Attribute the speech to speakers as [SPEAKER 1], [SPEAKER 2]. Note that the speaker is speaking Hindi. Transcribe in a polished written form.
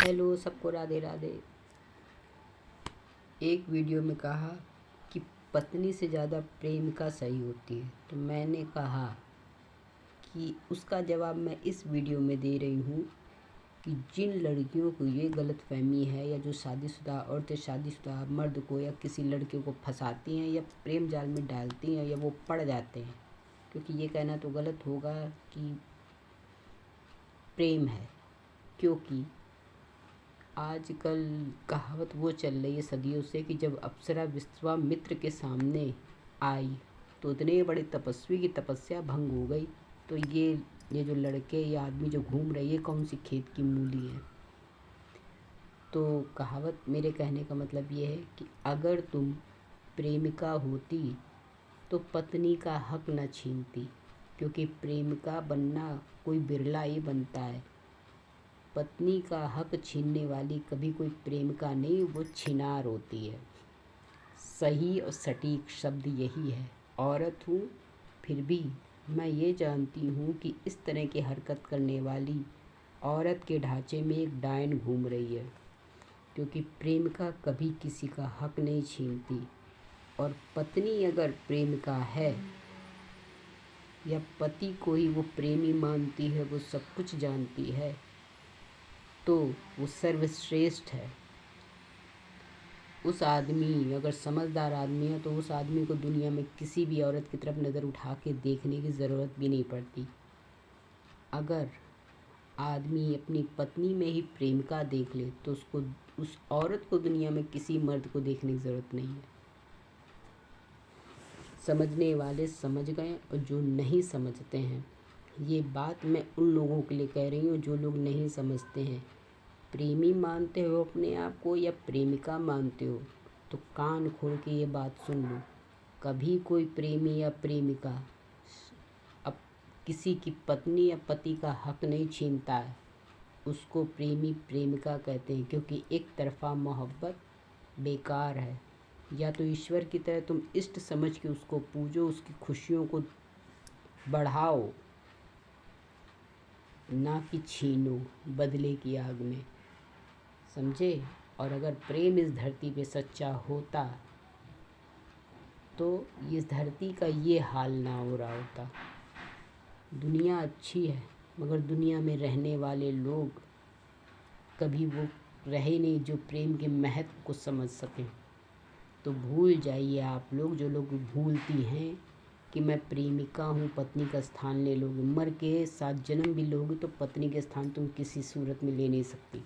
[SPEAKER 1] हेलो सबको, राधे राधे। एक वीडियो में कहा कि पत्नी से ज़्यादा प्रेमिका सही होती है, तो मैंने कहा कि उसका जवाब मैं इस वीडियो में दे रही हूँ कि जिन लड़कियों को ये गलतफहमी है या जो शादीशुदा औरतें शादीशुदा मर्द को या किसी लड़के को फंसाती हैं या प्रेम जाल में डालती हैं या वो पड़ जाते हैं, क्योंकि ये कहना तो गलत होगा कि प्रेम है, क्योंकि आजकल कहावत वो चल रही है सदियों से कि जब अप्सरा विश्वामित्र के सामने आई तो इतने बड़े तपस्वी की तपस्या भंग हो गई। तो ये जो लड़के या आदमी जो घूम रही है कौन सी खेत की मूली है। तो कहावत, मेरे कहने का मतलब ये है कि अगर तुम प्रेमिका होती तो पत्नी का हक न छीनती, क्योंकि प्रेमिका बनना कोई बिरला ही बनता है। पत्नी का हक छीनने वाली कभी कोई प्रेमिका नहीं, वो छिनार होती है। सही और सटीक शब्द यही है। औरत हूँ फिर भी मैं ये जानती हूँ कि इस तरह की हरकत करने वाली औरत के ढांचे में एक डायन घूम रही है, क्योंकि प्रेमिका कभी किसी का हक नहीं छीनती। और पत्नी अगर प्रेमिका है या पति को ही वो प्रेमी मानती है, वो सब कुछ जानती है, तो वो सर्वश्रेष्ठ है। उस आदमी अगर समझदार आदमी है तो उस आदमी को दुनिया में किसी भी औरत की तरफ नज़र उठा के देखने की ज़रूरत भी नहीं पड़ती। अगर आदमी अपनी पत्नी में ही प्रेमिका देख ले तो उसको, उस औरत को दुनिया में किसी मर्द को देखने की ज़रूरत नहीं है। समझने वाले समझ गए, और जो नहीं समझते हैं, ये बात मैं उन लोगों के लिए कह रही हूँ जो लोग नहीं समझते हैं। प्रेमी मानते हो अपने आप को या प्रेमिका मानते हो, तो कान खोल के ये बात सुन लो। कभी कोई प्रेमी या प्रेमिका अब किसी की पत्नी या पति का हक नहीं छीनता है। उसको प्रेमी प्रेमिका कहते हैं, क्योंकि एक तरफा मोहब्बत बेकार है। या तो ईश्वर की तरह तुम इष्ट समझ के उसको पूजो, उसकी खुशियों को बढ़ाओ, ना कि छीनो बदले की आग में। समझे। और अगर प्रेम इस धरती पे सच्चा होता तो इस धरती का ये हाल ना हो रहा होता। दुनिया अच्छी है, मगर दुनिया में रहने वाले लोग कभी वो रहे नहीं जो प्रेम के महत्व को समझ सकें। तो भूल जाइए आप लोग, जो लोग भूलती हैं कि मैं प्रेमिका हूँ, पत्नी का स्थान ले लोगे। मर के 7 जन्म भी लोगे तो पत्नी के स्थान तुम किसी सूरत में ले नहीं सकती।